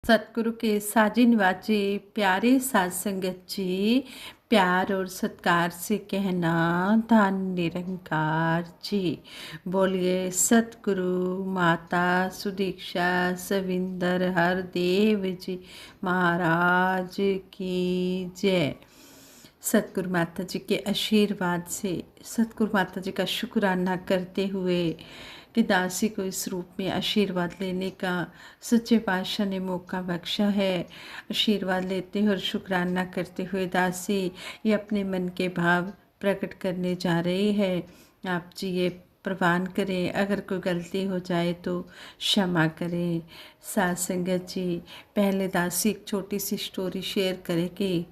सतगुरु के साजी निवाजे प्यारे साध संगत जी, प्यार और सत्कार से कहना धन निरंकार जी। बोलिए सतगुरु माता सुदीक्षा सविंदर हरदेव जी महाराज की जय। सतगुरु माता जी के आशीर्वाद से सतगुरु माता जी का शुक्राना करते हुए कि दासी को इस रूप में आशीर्वाद लेने का सच्चे पातशाह ने मौका बख्शा है। आशीर्वाद लेते हुए और शुक्राना करते हुए दासी ये अपने मन के भाव प्रकट करने जा रही है। आप जी ये प्रवान करें, अगर कोई गलती हो जाए तो क्षमा करें। साध संगत जी, पहले दासी एक छोटी सी स्टोरी शेयर करेगी।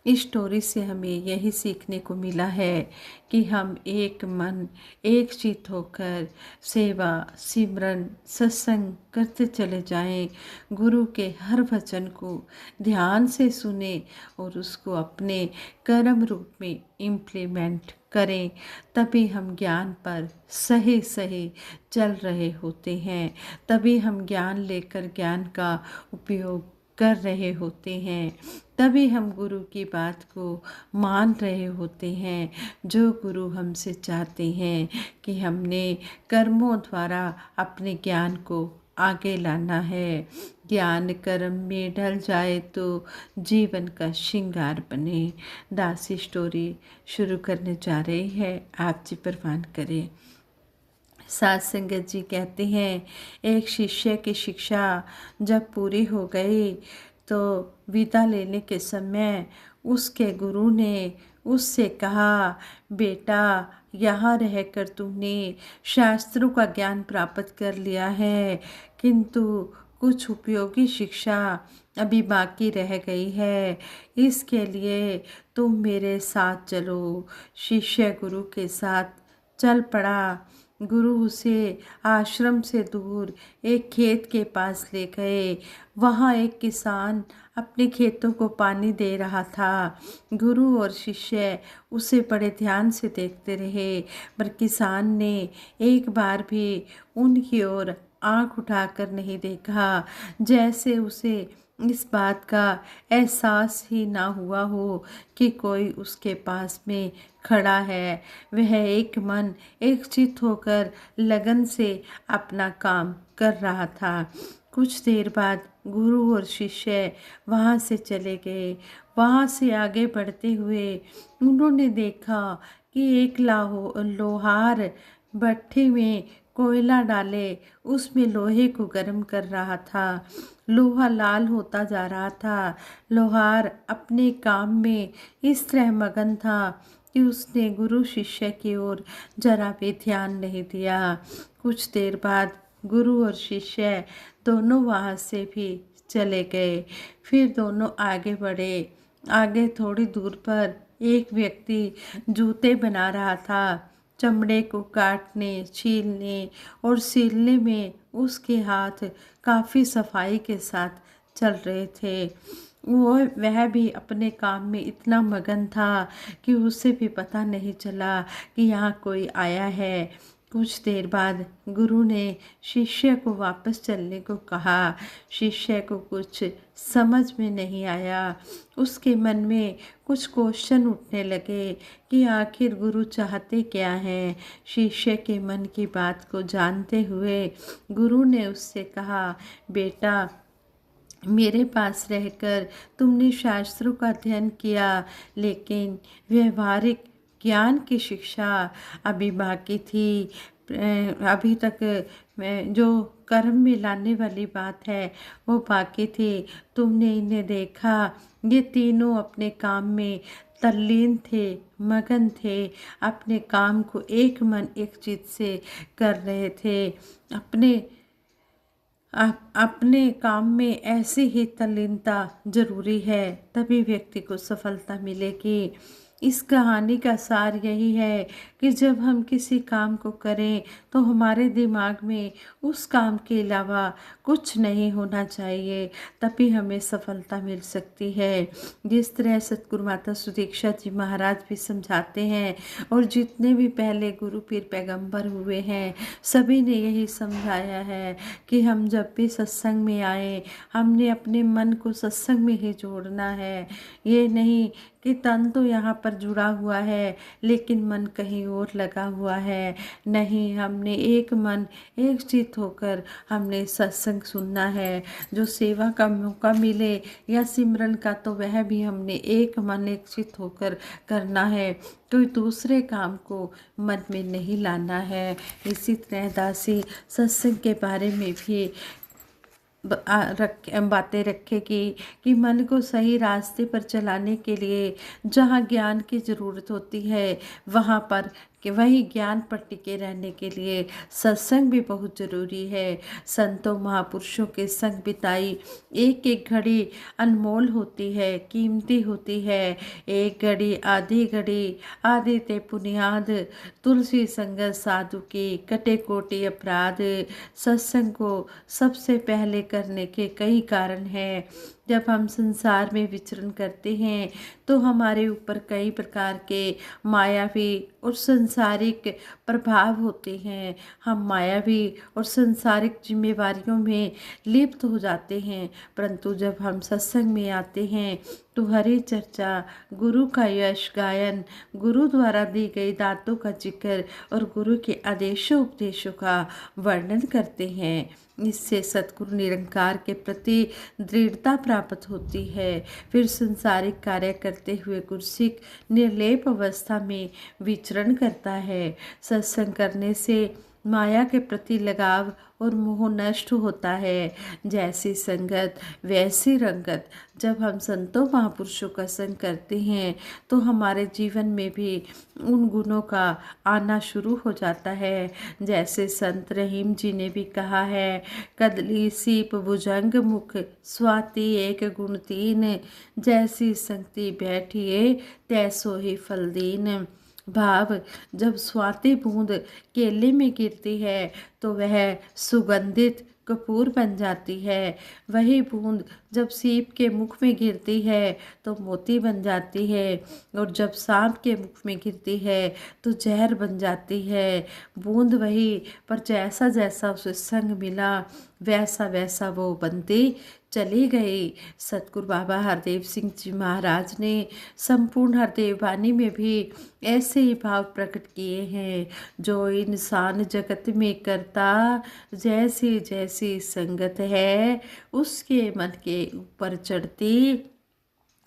इस स्टोरी से हमें यही सीखने को मिला है कि हम एक मन एक चित होकर सेवा सिमरन सत्संग करते चले जाएं, गुरु के हर वचन को ध्यान से सुने और उसको अपने कर्म रूप में इम्प्लीमेंट करें। तभी हम ज्ञान पर सही सही चल रहे होते हैं, तभी हम ज्ञान लेकर ज्ञान का उपयोग कर रहे होते हैं, तभी हम गुरु की बात को मान रहे होते हैं। जो गुरु हमसे चाहते हैं कि हमने कर्मों द्वारा अपने ज्ञान को आगे लाना है। ज्ञान कर्म में ढल जाए तो जीवन का श्रृंगार बने। दासी स्टोरी शुरू करने जा रही है, आप जी प्रवान करें। साध संगत जी कहते हैं, एक शिष्य की शिक्षा जब पूरी हो गई तो विदा लेने के समय उसके गुरु ने उससे कहा, बेटा यहाँ रहकर तुमने शास्त्रों का ज्ञान प्राप्त कर लिया है, किंतु कुछ उपयोगी शिक्षा अभी बाकी रह गई है। इसके लिए तुम मेरे साथ चलो। शिष्य गुरु के साथ चल पड़ा। गुरु उसे आश्रम से दूर एक खेत के पास ले गए। वहाँ एक किसान अपने खेतों को पानी दे रहा था। गुरु और शिष्य उसे बड़े ध्यान से देखते रहे, पर किसान ने एक बार भी उनकी ओर आंख उठाकर नहीं देखा, जैसे उसे इस बात का एहसास ही ना हुआ हो कि कोई उसके पास में खड़ा है। वह एक मन एक चित होकर लगन से अपना काम कर रहा था। कुछ देर बाद गुरु और शिष्य वहाँ से चले गए। वहाँ से आगे बढ़ते हुए उन्होंने देखा कि एक लोहार भट्ठी में कोयला डाले उसमें लोहे को गर्म कर रहा था। लोहा लाल होता जा रहा था। लोहार अपने काम में इस तरह मगन था कि उसने गुरु शिष्य की ओर जरा भी ध्यान नहीं दिया। कुछ देर बाद गुरु और शिष्य दोनों वहाँ से भी चले गए। फिर दोनों आगे बढ़े। आगे थोड़ी दूर पर एक व्यक्ति जूते बना रहा था। चमड़े को काटने छीलने और सिलने में उसके हाथ काफ़ी सफाई के साथ चल रहे थे। वह भी अपने काम में इतना मगन था कि उसे भी पता नहीं चला कि यहाँ कोई आया है। कुछ देर बाद गुरु ने शिष्य को वापस चलने को कहा। शिष्य को कुछ समझ में नहीं आया। उसके मन में कुछ क्वेश्चन उठने लगे कि आखिर गुरु चाहते क्या हैं। शिष्य के मन की बात को जानते हुए गुरु ने उससे कहा, बेटा मेरे पास रहकर तुमने शास्त्रों का अध्ययन किया, लेकिन व्यवहारिक ज्ञान की शिक्षा अभी बाकी थी। अभी तक जो कर्म में लाने वाली बात है वो बाकी थी। तुमने इन्हें देखा, ये तीनों अपने काम में तल्लीन थे, मगन थे, अपने काम को एक मन एक चित से कर रहे थे। अपने काम में ऐसी ही तल्लीनता जरूरी है, तभी व्यक्ति को सफलता मिलेगी। इस कहानी का सार यही है कि जब हम किसी काम को करें तो हमारे दिमाग में उस काम के अलावा कुछ नहीं होना चाहिए, तभी हमें सफलता मिल सकती है। जिस तरह सतगुरु माता सुदीक्षा जी महाराज भी समझाते हैं और जितने भी पहले गुरु पीर पैगंबर हुए हैं सभी ने यही समझाया है कि हम जब भी सत्संग में आए हमने अपने मन को सत्संग में ही जोड़ना है। ये नहीं कि तन तो यहाँ पर जुड़ा हुआ है लेकिन मन कहीं और लगा हुआ है। नहीं, हमने एक मन एक चित होकर हमने सत्संग सुनना है। जो सेवा का मौका मिले या सिमरन का तो वह भी हमने एक मन एक चित होकर करना है, कोई दूसरे काम को मन में नहीं लाना है। इसी तरह दासी सत्संग के बारे में भी बातें रखेगी कि मन को सही रास्ते पर चलाने के लिए जहाँ ज्ञान की ज़रूरत होती है वहाँ पर कि वही ज्ञान पर टिके रहने के लिए सत्संग भी बहुत ज़रूरी है। संतों महापुरुषों के संग बिताई एक एक घड़ी अनमोल होती है, कीमती होती है। एक घड़ी आधी ते पुनियाद, तुलसी संगत साधु की कटे कोटि अपराध। सत्संग को सबसे पहले करने के कई कारण हैं। जब हम संसार में विचरण करते हैं तो हमारे ऊपर कई प्रकार के मायावी और संसारिक प्रभाव होते हैं। हम मायावी और संसारिक जिम्मेवारियों में लिप्त हो जाते हैं, परंतु जब हम सत्संग में आते हैं तो हरि चर्चा, गुरु का यश गायन, गुरु द्वारा दी गई दातों का जिक्र और गुरु के आदेशों उपदेशों का वर्णन करते हैं। इससे सतगुरु निरंकार के प्रति दृढ़ता प्राप्त होती है। फिर संसारिक कार्य करते हुए गुरसिक निर्लेप अवस्था में विचरण करता है। सत्संग करने से माया के प्रति लगाव और मोह नष्ट होता है। जैसी संगत वैसी रंगत। जब हम संतों महापुरुषों का संग करते हैं तो हमारे जीवन में भी उन गुणों का आना शुरू हो जाता है। जैसे संत रहीम जी ने भी कहा है, कदली सीप भुजंग मुख स्वाति एक गुण तीन, जैसी संगति बैठिए तैसो ही फलदीन। भाव, जब स्वाति बूंद केले में गिरती है तो वह सुगंधित कपूर बन जाती है। वही बूंद जब सीप के मुख में गिरती है तो मोती बन जाती है, और जब सांप के मुख में गिरती है तो जहर बन जाती है। बूंद वही, पर जैसा जैसा उसे संग मिला वैसा वैसा वो बनती चली गई। सतगुरु बाबा हरदेव सिंह जी महाराज ने संपूर्ण हरदेव वाणी में भी ऐसे ही भाव प्रकट किए हैं। जो इंसान जगत में करता, जैसी जैसी संगत है उसके मन के ऊपर चढ़ती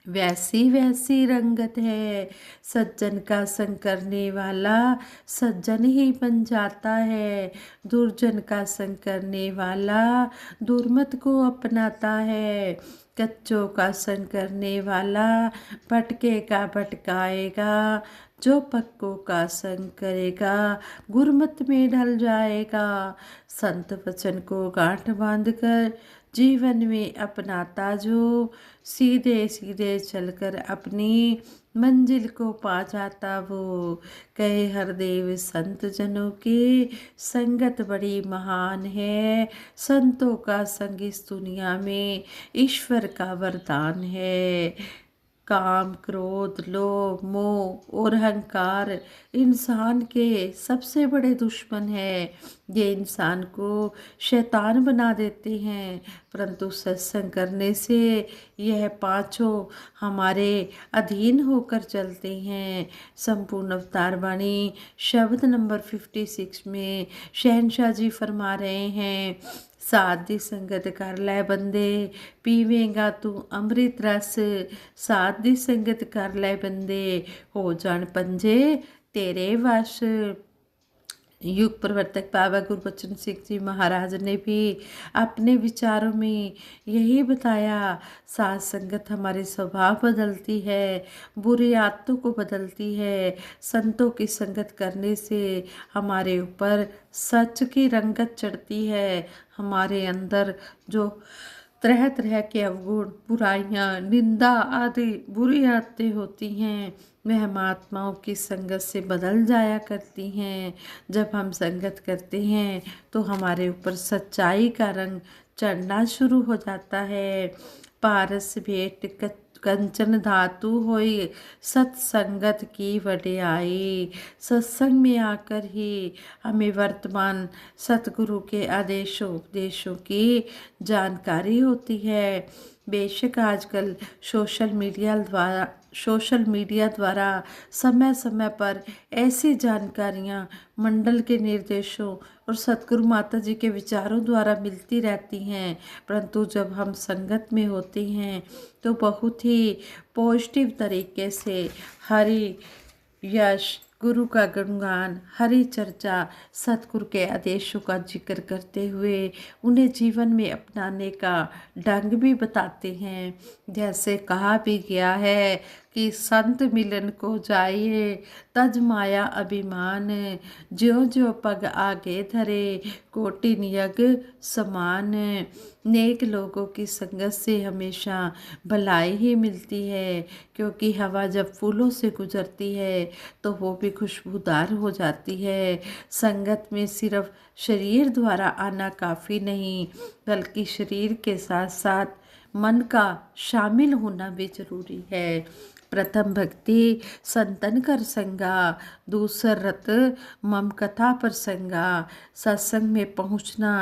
वैसी वैसी रंगत है। सज्जन का संग करने वाला सज्जन ही बन जाता है, दुर्जन का संग करने वाला दुर्मत को अपनाता है। कच्चों का संग करने वाला भटकेगा भटकाएगा, जो पक्कों का संग करेगा गुरमत में ढल जाएगा। संत वचन को गांठ बांधकर जीवन में अपनाता जो, सीधे सीधे चलकर अपनी मंजिल को पा जाता वो। कहे हरदेव संत जनों की संगत बड़ी महान है, संतों का संग इस दुनिया में ईश्वर का वरदान है। काम, क्रोध, लोभ, मोह और अहंकार इंसान के सबसे बड़े दुश्मन है। ये इंसान को शैतान बना देते हैं, परंतु सत्संग करने से यह पांचों हमारे अधीन होकर चलते हैं। संपूर्ण अवतार वाणी शब्द नंबर 56 में शहनशाह जी फरमा रहे हैं, साधी संगत कर लै बंदे, पीवेगा तू अमृत रस। साधी संगत कर लै बंदे, हो जान पंजे तेरे वश। युग प्रवर्तक बाबा गुरबचन सिंह जी महाराज ने भी अपने विचारों में यही बताया। साथ संगत हमारे स्वभाव बदलती है, बुरी आदतों को बदलती है। संतों की संगत करने से हमारे ऊपर सच की रंगत चढ़ती है। हमारे अंदर जो तरह तरह के अवगुण, बुराइयां, निंदा आदि बुरी आदतें होती हैं, वह हम आत्माओं की संगत से बदल जाया करती हैं। जब हम संगत करते हैं तो हमारे ऊपर सच्चाई का रंग चढ़ना शुरू हो जाता है। पारस भेंट कंचन धातु होई, सत्संगत की वड्याई। सत्संग में आकर ही हमें वर्तमान सतगुरु के आदेशों उपदेशों की जानकारी होती है। बेशक आजकल सोशल मीडिया द्वारा समय समय पर ऐसी जानकारियां मंडल के निर्देशों और सतगुरु माता जी के विचारों द्वारा मिलती रहती हैं, परंतु जब हम संगत में होते हैं तो बहुत ही पॉजिटिव तरीके से हरि यश, गुरु का गुणगान, हरि चर्चा, सतगुरु के आदेशों का जिक्र करते हुए उन्हें जीवन में अपनाने का ढंग भी बताते हैं। जैसे कहा भी गया है कि संत मिलन को जाइए, तज माया अभिमान, ज्यो ज्यो पग आगे धरे, कोटि नियग समान। नेक लोगों की संगत से हमेशा भलाई ही मिलती है, क्योंकि हवा जब फूलों से गुजरती है तो वो भी खुशबूदार हो जाती है। संगत में सिर्फ शरीर द्वारा आना काफ़ी नहीं, बल्कि शरीर के साथ साथ मन का शामिल होना भी जरूरी है। प्रथम भक्ति संतन कर संगा, दूसर रत मम कथा प्रसंगा। सत्संग में पहुंचना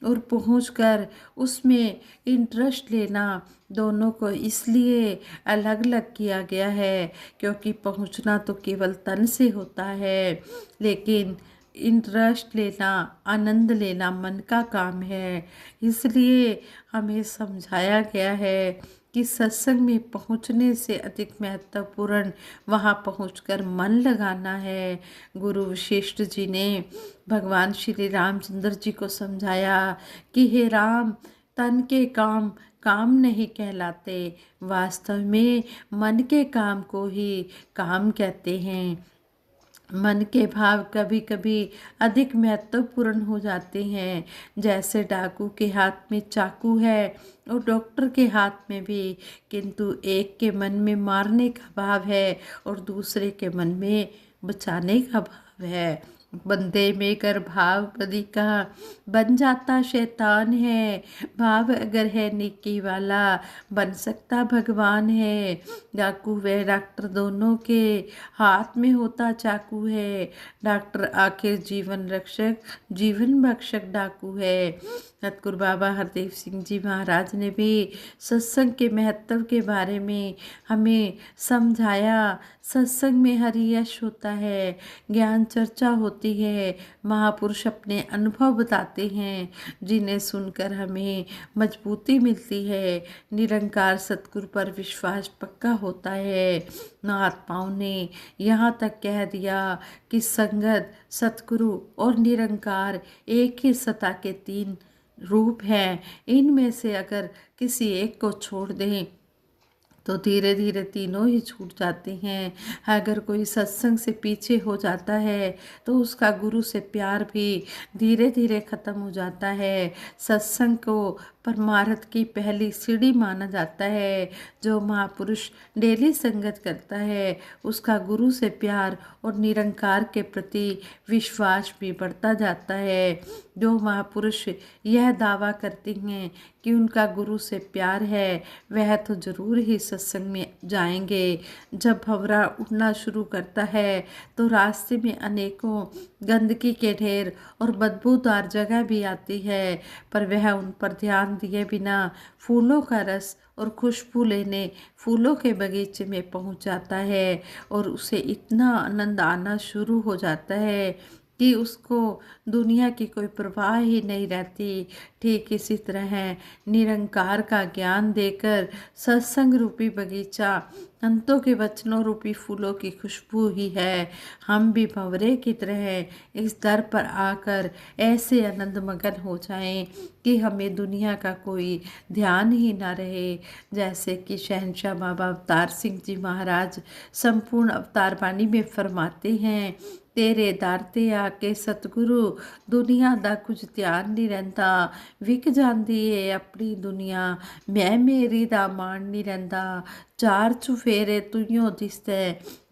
और पहुंचकर उसमें इंटरेस्ट लेना, दोनों को इसलिए अलग अलग किया गया है क्योंकि पहुंचना तो केवल तन से होता है, लेकिन इंटरेस्ट लेना, आनंद लेना मन का काम है। इसलिए हमें समझाया गया है कि सत्संग में पहुंचने से अधिक महत्वपूर्ण वहां पहुंचकर मन लगाना है। गुरु वशिष्ठ जी ने भगवान श्री रामचंद्र जी को समझाया कि हे राम, तन के काम काम नहीं कहलाते, वास्तव में मन के काम को ही काम कहते हैं। मन के भाव कभी कभी अधिक महत्वपूर्ण हो जाते हैं। जैसे डाकू के हाथ में चाकू है और डॉक्टर के हाथ में भी, किंतु एक के मन में मारने का भाव है और दूसरे के मन में बचाने का भाव है। बंदे में कर भाव बदी का, बन जाता शैतान है। भाव अगर है नेकी वाला, बन सकता भगवान है। डाकू व डॉक्टर दोनों के हाथ में होता चाकू है। डॉक्टर आखिर जीवन रक्षक, जीवन भक्षक डाकू है। सतगुरु बाबा हरदेव सिंह जी महाराज ने भी सत्संग के महत्व के बारे में हमें समझाया। सत्संग में हरि यश होता है, ज्ञान चर्चा होती है, महापुरुष अपने अनुभव बताते हैं जिन्हें सुनकर हमें मजबूती मिलती है। निरंकार सतगुरु पर विश्वास पक्का होता है। महात्माओं ने यहाँ तक कह दिया कि संगत, सतगुरु और निरंकार एक ही सत्ता के तीन रूप हैं। इनमें से अगर किसी एक को छोड़ दें तो धीरे धीरे तीनों ही छूट जाते हैं। अगर कोई सत्संग से पीछे हो जाता है तो उसका गुरु से प्यार भी धीरे धीरे खत्म हो जाता है। सत्संग को परमार्थ की पहली सीढ़ी माना जाता है। जो महापुरुष डेली संगत करता है उसका गुरु से प्यार और निरंकार के प्रति विश्वास भी बढ़ता जाता है। जो महापुरुष यह दावा करते हैं कि उनका गुरु से प्यार है, वह तो जरूर ही सत्संग में जाएंगे। जब भंवरा उड़ना शुरू करता है तो रास्ते में अनेकों गंदगी के ढेर और बदबूदार जगह भी आती है, पर वह उन पर ध्यान दिए बिना फूलों का रस और खुशबू लेने फूलों के बगीचे में पहुंच जाता है और उसे इतना आनंद आना शुरू हो जाता है कि उसको दुनिया की कोई परवाह ही नहीं रहती। ठीक इसी तरह निरंकार का ज्ञान देकर सत्संग रूपी बगीचा संतों के वचनों रूपी फूलों की खुशबू ही है। हम भी भंवरे की तरह इस दर पर आकर ऐसे आनंद मगन हो जाएं कि हमें दुनिया का कोई ध्यान ही ना रहे। जैसे कि शहंशाह बाबा अवतार सिंह जी महाराज संपूर्ण अवतार बानी में फरमाते हैं, तेरे दर ते आके सतगुरु दुनिया दा कुछ ध्यान नहीं रहिंदा, विक जांदी है अपनी दुनिया, मैं मेरी दा मान नहीं रहिंदा, चार चुफेरे तुइयों दिसदा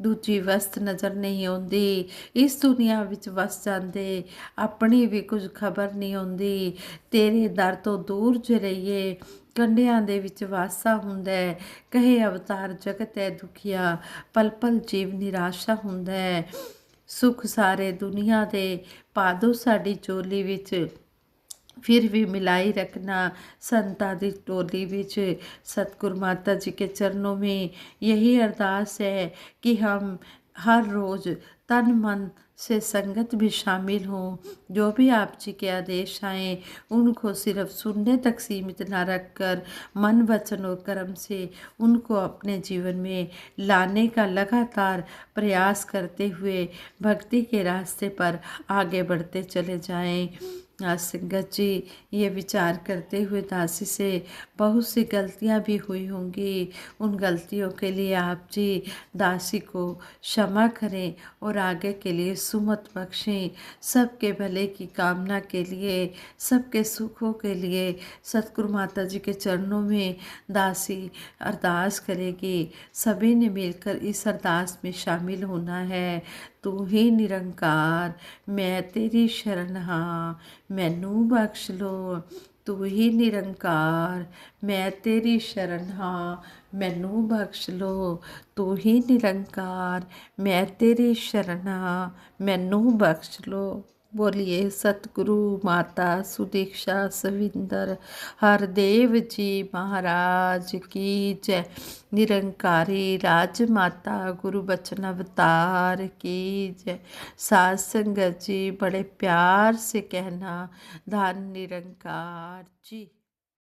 दूजी वस्त नज़र नहीं आउंदी, इस दुनिया विच वस जांदे अपनी भी कुछ खबर नहीं आउंदी, तेरे दर तो दूर ज रहिए कंढियां दे विच वासा हुंदा है, कहे अवतार जगत है दुखिया, पल पल जीव निराशा हुंदा है, सुख सारे दुनिया दे पादो साडी चोली विच, फिर भी मिलाई रखना संता दी टोली विच। सतगुरु माता जी के चरणों में यही अरदास है कि हम हर रोज़ तन मन से संगत भी शामिल हों। जो भी आप जी के आदेश आएँ उनको सिर्फ सुनने तक सीमित ना रखकर मन वचन और कर्म से उनको अपने जीवन में लाने का लगातार प्रयास करते हुए भक्ति के रास्ते पर आगे बढ़ते चले जाएं। आज संगत जी ये विचार करते हुए दासी से बहुत सी गलतियां भी हुई होंगी। उन गलतियों के लिए आप जी दासी को क्षमा करें और आगे के लिए सुमत बख्शें। सबके भले की कामना के लिए, सबके सुखों के लिए सतगुरु माता जी के चरणों में दासी अरदास करेगी। सभी ने मिलकर इस अरदास में शामिल होना है। तू ही निरंकार, मैं तेरी शरण हाँ, मैनू बख्श लो। तू ही निरंकार, मैं तेरी शरण हाँ, मैनू बख्श लो। तू ही निरंकार, मैं तेरी शरण हाँ, मैनू बख्श लो। बोलिए सतगुरु माता सुदीक्षा सविंदर हरदेव जी महाराज की जय। निरंकारी राजमाता गुरु बचन अवतार की जय। साध संगत जी बड़े प्यार से कहना, धन निरंकार जी।